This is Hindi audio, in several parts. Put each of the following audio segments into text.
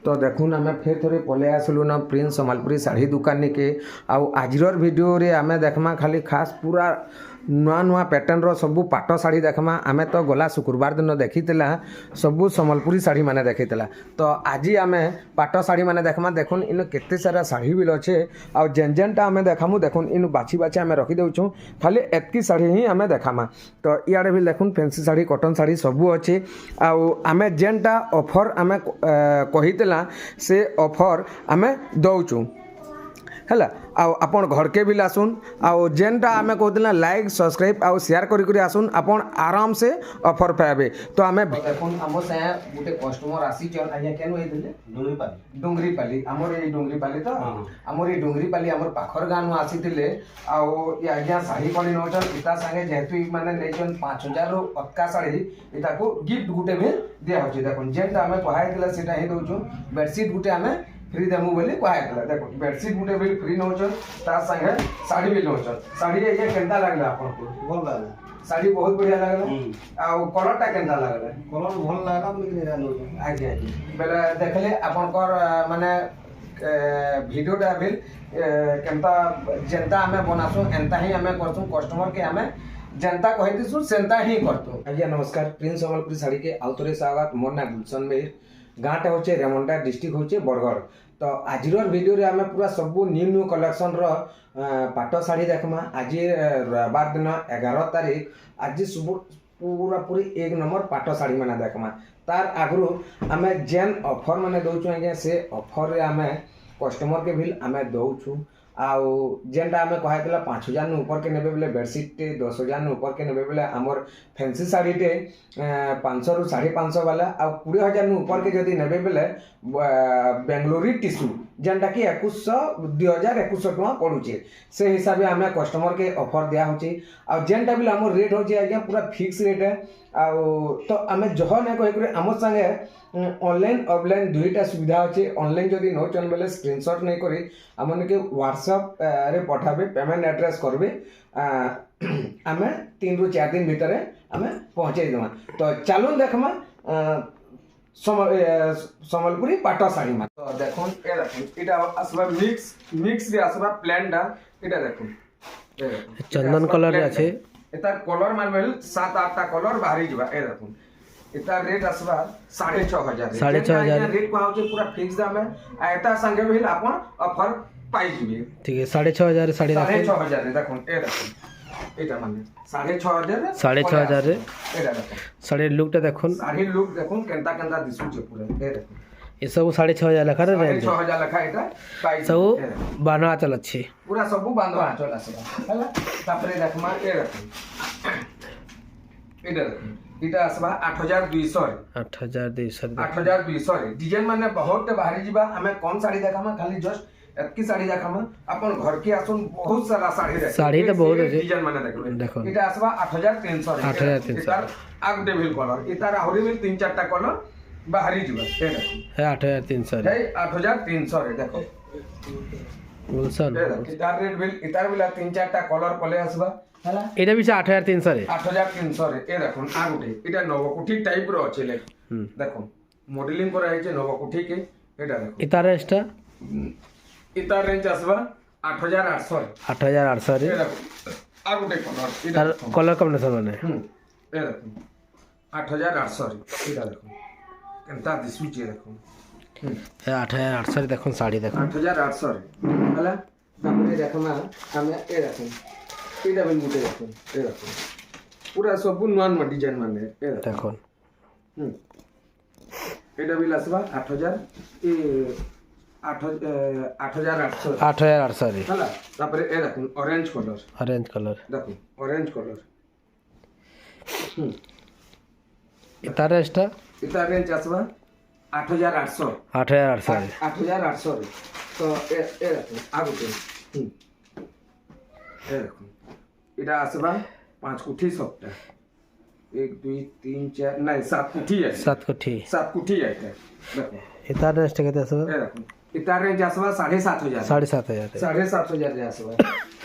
तो देखुन आम फिर थोड़े पलि आसलु ना प्रिंस सम्बलपुरी शाढ़ी दुकान के आजर भिडियो रे आम देखमा खाली खास पूरा नुआ नुआ पैटर्न सबू पाट शाढ़ी देखमा आम तो गला शुक्रवार दिन देखी सबू सम्बलपुरी शाढ़ी मैंने देखी तो आज आम पाट शाढ़ी मैंने देखमा देखुन इन केते सारा शाढ़ी भी अच्छे आउ जेन जेनटा आम देखामु देखुन इन बाछी बाछी आम रखीदे खाली एतकी शाढ़ी ही आम देखामा तो इे भी देखुन फैंसी शाढ़ी कटन शाढ़ी सबू अच्छे आम जेनटा ऑफर आम कहीदेला से ऑफर आम दौचु है आपन घर के भी आसुन आउ जेनटा आम कहते लाइक सब्सक्राइब आउ शेयर करी आसुन आपन आराम से ऑफर पाइबे तो आम देखुन आम से गोटे कस्टमर आसी आज्ञा केन होइतिले डुंगरीपाली आमर ये डुंगरीपाली तो आमर ये डुंगरीपाली आमर पाखर गाँव आसीतिले आउ ये आज्ञा शाढ़ी कड़ी नौचन इता संगे जेहेतु माने नेचन 5000 रु अटका शाढ़ी इता को गिफ्ट गुटे भी दिया होची देखुन जेनटा आम कहाइतिला सेटा ही दउछु बेडशीट गुटे आम फ्री देमु बोली कहाइतिला देखो बेडशीट गुटे भी फ्री नौचन ता संगे साड़ी भी नौचन साड़ी ये केनता लागला आपन को भल लागला साड़ी बहुत बढ़िया लागला आ कलर टा केनता लागला कलर भल लागला लेकिन एरा नौचन आज्ञा बेले देखले आपन कर माने वीडियो टा भी केनता जेनता हमें बनासु एनता ही हमें करसु कस्टमर के हमें जनता कहिदिसु सेनता ही करतो आज्ञा नमस्कार प्रिंस सम्बलपुरी शाढ़ी के आउतरे स्वागत मोर ना गुलशन मेहर गाँटा होचे रेमंडा डिस्ट्रिक्ट होचे बरगढ़ तो आजर वीडियो रे आमे पूरा सबू न्यू न्यू कलेक्शन रो पाट शाढ़ी देखमा आज रविवार दिन 11 तारीख आज सब पूरा पूरी एक नंबर पाट शाढ़ी मैंने देखमा तार आगु आमे जेन ऑफर मैंने दौचु आज्ञा से ऑफर रे आमे कस्टमर के भी आमे दौचु आउ जेनटा आम कहला 5000 ऊपर के नेबे बेले बेडशीट 10000 ऊपर के नेबे बेले आमर फैंसी शाढ़ीटे 500 रु 550 वाला आ 20000 ऊपर के जदि नेबे बेले बेंगलोरी टिश्यू जेनटा कि 2100 2100 टका पड़ुचे से हिसाब से आम कस्टमर के ऑफर दिया होची आ जेनटा भी आम रेट होची आज्ञा पूरा फिक्स रेट है आ तो आम जह ना कह आम संगे ऑनलाइन ऑफलाइन दुईटा सुविधा अच्छे ऑनलाइन जदि नौचन बेले स्क्रीनशॉट नहीं करी आमने के व्हाट्सएप रे पठाबे पेमेंट एड्रेस करबे आम 3 रु 4 दिन भीतर आम पहुँचे देमा तो चलून देखमा सम्बलपुरी पाट शाढ़ी में तो देखुन ए देखुन इटा आसबा मिक्स रे आसबा प्लेनटा इटा देखुन चंदन कलर আছে एतार कलर मानबे 7-8 टा कलर बाहरी जबा ए देखुन इतार रेट आसबा 6500 6500 रेट को होचे पूरा फिक्स दाम है एता संगे भी आपन ऑफर पाई जिबे ठीक है 6500 साड़ी 6500 देखुन ए देखुन एटा माने 6500 6500 रे एटा देखुन साड़ी लुकटा देखुन साड़ी लुक देखुन केनता केनता दिसुचे पूरा ए देखुन ये सब 6500 लेखा रे 6500 लेखा एटा पाई सब बाना चल अच्छी पूरा सब बांधवा चल आसबा हला तापरे देखमा ए देखुन एटा देखुन इटा आसबा 8200 रे डिजाइन माने बहुत बाहरी जीवा हमें कौन साड़ी देखामा खाली जस्ट एतकी साड़ी देखामा अपन घर के आसुन बहुत सारा साड़ी रे साड़ी तो बहुत है डिजाइन माने देखो इटा आसबा 8300 रे 8300 इतार आग डेविल कलर इतार आहुरी में 3-4 टा कलर बाहरी जीवा ए देखो है 8300 रे 8300 रे देखो गुलशन इतार रेट बिल इतार बिला 3-4 टा कलर पले आसबा हला एटा भी 8300 रे 8300 रे ए देखुन आ गुटे इटा नवकोठी टाइप रो अछि ले देखुन मॉडलिंग करा है नवकोठी के एटा देखो इतार रेस्टा इतार रेंज आसबा 8800 रे 8800 रे ए देखो आ गुटे कलर तार कलर कॉम्बिनेशन माने ए देखो 8800 रे एटा देखो केनता दिसुचे देखो 8800 रे देखुन साड़ी देखो 8800 रे हला हमरे देखमा हमें ए देखो एटा बिल गुटे देखो ए देखो पूरा सब नुआ नुआ डिजाइन माने ए देखो एटा बिल आसबा 8000 ए 8800 8800 रे हला तापरे ए देखो ऑरेंज कलर देखो ऑरेंज कलर इतार रेस्टा इतार रेंज आसबा 8800 रे 8800 रे तो ए देखो आगुटे ए देखो इटा आसबा 5 कुठी सबटा 1 2 3 4 नहीं 7 कुठी है 7 कुठी है देखो इतार रेस्ट केते आसबा ए देखो इतार रेंज आसबा 7500 7500 रे आसबा ए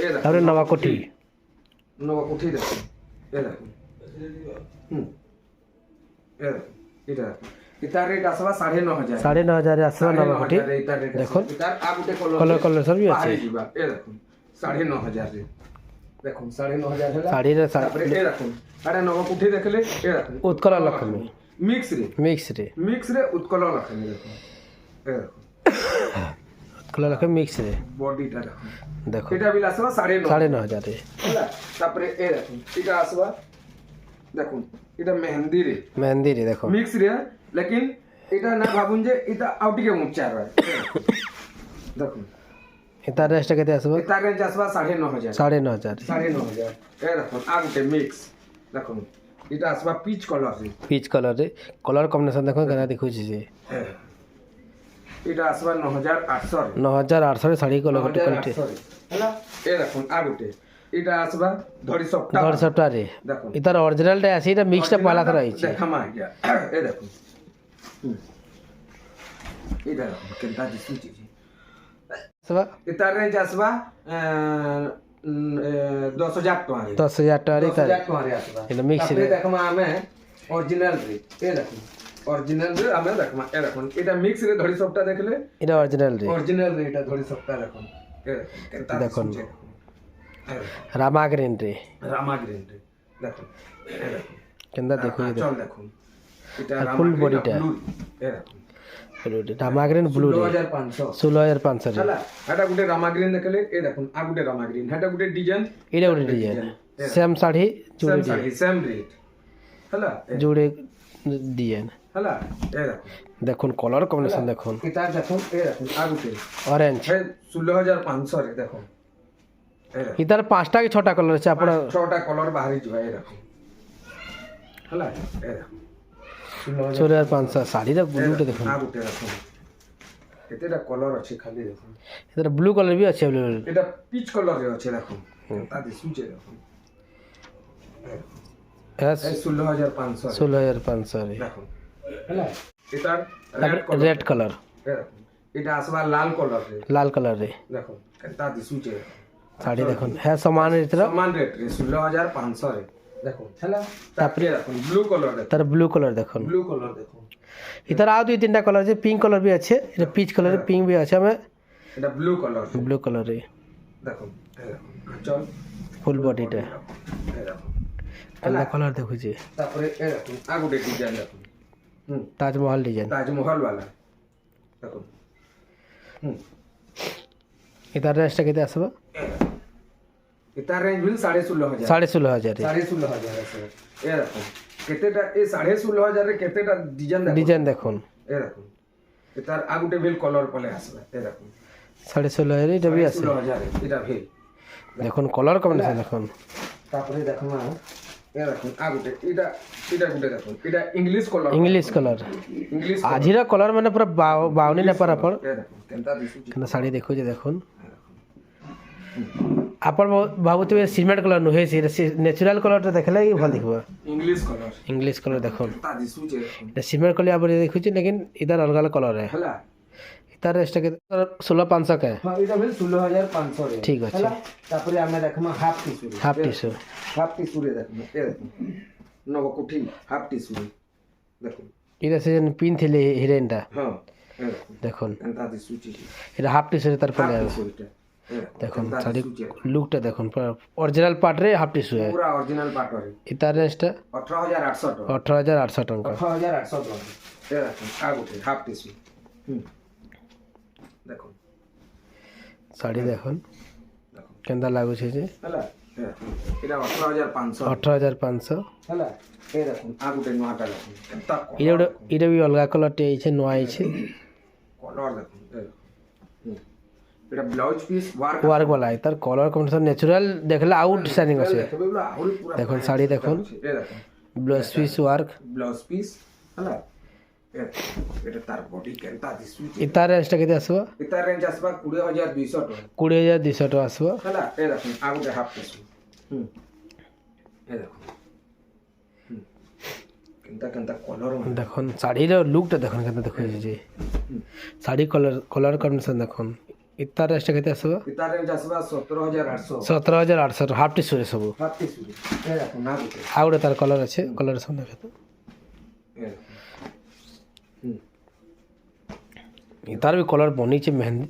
देखो तारे नवा कुठी देखो ए देखो ए देखो इटा इतार रेट आसवा 9,500 9,500 आसवा नवा कोठी देखो इतार आ गुटे कलर कलर सब भी बाहरी अच्छे जीवा ए देखो 9,500 रे देखो 9,500 ହେଲା साड़ी रे तापर ए देखो आरे नवा कोठी देखले ए देखो उत्कल लक्ष्मी मिक्स रे उत्कल लक्ष्मी देखो ए देखो उत्कल लक्ष्मी मिक्स रे बॉडी टा देखो देखो एटा बिल आसवा 9,500 रे ହେଲା तापर ए देखो एटा आसवा देखो एटा मेहंदी रे देखो मिक्स रे लेकिन एटा ना भाबुन जे एटा आउटिके मुच्चा रे देखो इतार रेस्ट केते आसबो एटा रेंज आसवा 9,500 9,500 ए देखो आ गुटे मिक्स देखो एटा आसवा पीच कलर रे पीच कलर रे कलर कॉम्बिनेशन देखो केना देखु छी जे एटा आसवा 9,800 रे 9,800 रे साड़ी कलर कोटी क्वालिटी ହେଲା ଏ ଦେଖୁନ୍ आ गुटे एटा आसवा धड़ी सप्ताह 150 रे देखो इतार ओरिजिनल टा आसी ता मिक्स टा पहला थरा आइछि देखमा गया ए देखो एटा देखो केनता दिसुची आसबा एटा रेंज आसवा 10,000 टका रे 10,000 टका रे 10,000 टका रे आसवा एटा मिक्स रे देखमा हमें ओरिजिनल रे ए देखो ओरिजिनल रे हमें देखमा ए देखो एटा मिक्स रे धड़ी सप्ताह देखले इटा ओरिजिनल रे एटा धड़ी सप्ताह देखो ए केनता देखो रामा ग्रीन रे रामा ग्रीन रे देखो ए देखो केंदा देखो ये चल देखो एटा फुल बॉडी टा ए देखो रामा ग्रीन ब्लू रे 16,500 16,500 रे ହେଲା ଏଟା ଗୁଟେ ରାମା ଗ୍ରୀନ ଦେଖଲେ ଏ ଦେଖୁନ आ ଗୁଟେ ରାମା ଗ୍ରୀନ ହେଟା ଗୁଟେ डिजाइन इटा गुटे डिजाइन सेम साड़ी जोड़े सेम साड़ी सेम रेट ହେଲା जोड़े डिजाइन ହେଲା ए देखो देखुन कलर कॉम्बिनेशन देखुन एटा देखुन ए देखुन आ गुटे ऑरेंज हे 16,500 रे देखो ए देखो इधर 5टा की 6टा कलर छै आपण 6टा कलर बाहरी जिवा ए देखो ହେଲା ए देखो 16,500 साड़ी रे ब्लू टे देखुन आ गुटे देखो केतेटा कलर अछि खाली देखो इधर ब्लू कलर भी अच्छे अवेलेबल एटा पीच कलर रे अछि देखो ता दिसुचे देखो यस ए 16,500 16,500 रे देखो ହେଲା एटा रेड कलर एटा आसवा लाल कलर रे देखो केता दिसुचे साड़ी देखुन है समान रे तरह समान रेट रे 16,500 रे देखो ହେଲା तापर देखो ब्लू कलर रे तर ब्लू कलर देखुन देखो इधर आ दो तीनटा कलर छै पिंक कलर भी अच्छे इधर पीच कलर पिंक भी अच्छे हमें एटा ब्लू कलर रे देखो ए देखो चल फुल बॉडी टे ए देखो कलर कलर देखु छी तापर ए देखो आ गुटे डिजाइन देखो ताजमहल डिजाइन ताजमहल वाला देखो इधर रेस्ट केते आसबा एटा रेंज बिल 16,500 16,500 रे 16,500 ए देखो केतेटा ए 16,500 रे केतेटा डिजाइन देखुन ए देखो एटार आ गुटे बिल कलर पले आसबा ए देखो 16,500 रे जब भी आसे 16,000 एटा बिल देखुन कलर कॉम्बिनेशन देखुन तापरे देखमा ए देखो आ गुटे एटा गुटे देखो एटा इंग्लिश कलर इंग्लिश आजिरा कलर माने पूरा बावनी ने पर अपन ए देखो केनता दिसुची केना साड़ी देखो जे देखुन अपन भाबुतबे सीमेंट कलर नुहे से नेचुरल कलर तो देखले ही भल दिखबो इंग्लिश कलर देखुन केनता दिसुचे ये सीमेंट कलर आबे देखु छी लेकिन इधर अलग अलग कलर है हला इधर रेस्ट के 16,500 के हां इटा बिल 16,500 रे ठीक अछि तापरे हमें देखमा हाफ टिश्यू रे देखमा ए देखो नव कुठी हाफ टिश्यू रे देखो इधर से पिन थिले हीरोइन ता हां देखुन केनता दिसुची इधर हाफ टिश्यू तर पले देखुन साड़ी लुक टा देखुन ओरिजिनल पार्ट रे हाफ टिश्यू है पूरा ओरिजिनल पार्ट रे इधर रेस्ट 18,800 टका 18,800 टका 18,800 टका ए देखो आ गुटे हाफ टिश्यू देखो साड़ी देखुन केंदा लागु छै जे हला एटा 18,500 18,500 हला ए देखो आ गुटे नोटा देखो केनता इरे भी अलगा कलर टे छै नोआ छै कलर देखो एटा ब्लाउज पीस वर्क वाला इधर कलर कॉम्बिनेशन नेचुरल देखला आउट शाइनिंग আছে দেখুন শাড়ি দেখুন ব্লাউজ পিস হলা এটা তার বডি কেনতা দিসু ইতার রেঞ্জটা কেতে আসবো ইতার রেঞ্জ আসবা 20,200 টাকা 20,200 টাকা আসবো হলা এ দেখুন আগুতে হাফ পিস এ দেখুন কেনতা কলর দেখুন শাড়ির লুকটা দেখুন কেনতা দেখুন যে শাড়ি কলর কম্বিনেশন দেখুন इतना रेस्ट केते आसबा इतना रेंज आसबा 17,800 17,800 हाफ टिश्यू रे सब हाफ टिश्यू ए देखो ना गुटे आ गुटे तार कलर আছে कलर सब देखत ତାର ବି କଲର୍ ବନିଛେ ମେହେନ୍ଦି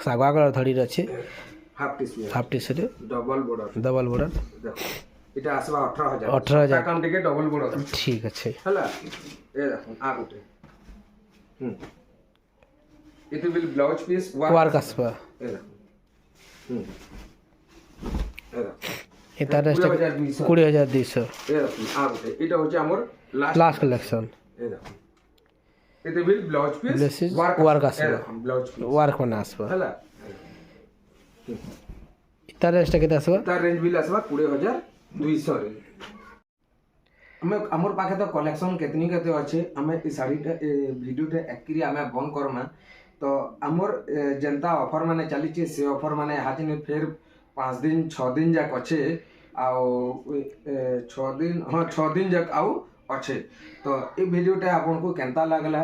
ଶାଗୁଆ କଲର୍ ଧଡ଼ିରେ ଅଛି half T suit half T shirt double border double border ଦେଖ এটা আসবা 18000 18,000 কাম টিকে ডবল border ঠিক আছে ହେଲା ଏ ଦେଖ आ ଗୋଟେ ଏତେ ବିଲ୍ ବ୍ଲାଉଜ ପିସ୍ ୱାର୍କ ଆସିବା ଏ ଦେଖ ଏ ଦେଖ ଏତାର 20,200 20,200 ଏ ଦେଖ आ ଗୋଟେ এটা হচ্ছে আমার ଲାଷ୍ଟ କଲେକ୍ସନ୍ ଏ ଦେଖ ଏତେ bill blouse piece This is work ଆସିବ। ବ୍ଲାଉଜ ପିସ୍ ୱାର୍କ ମାନେ ଆସିବା ହେଲା ତାର ରେଞ୍ଜଟା କେତେ ଆସିବା ତାର ରେଞ୍ଜ ବିଲ୍ ଆସିବା 20,200 ରେ ଆମେ ଆମର ପାଖେ ତ କଲେକ୍ସନ କେତନି କେତେ ଅଛି ଆମେ ଏ ଶାଢ଼ୀଟା ଏ ଭିଡ଼ିଓଟା ଏକରି ଆମେ ବନ୍ଦ କରମା ତ ଆମର ଯେନ୍ତା ଅଫର ମାନେ ଚାଲିଛି ସେ ଅଫର ମାନେ ହାତିନେ ଫେର 5 ଦିନ 6 ଦିନ ଯାକ ଅଛେ ଆଉ 6 ଦିନ ହଁ 6 ଦିନ ଯାକ ଆଉ ଅଛେ ତ ଏ ଭିଡ଼ିଓଟା ଆପଣଙ୍କୁ କେନ୍ତା ଲାଗଲା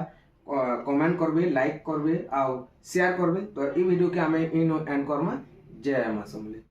କମେଣ୍ଟ করবে লাইক করবে ଆଉ ସେୟାର করবে ତ ଏ ଭିଡ଼ିଓକେ ଆମେ ଇନ ଏଣ୍ଡ କରମା ଜୟ ମା ସମଲେଇ।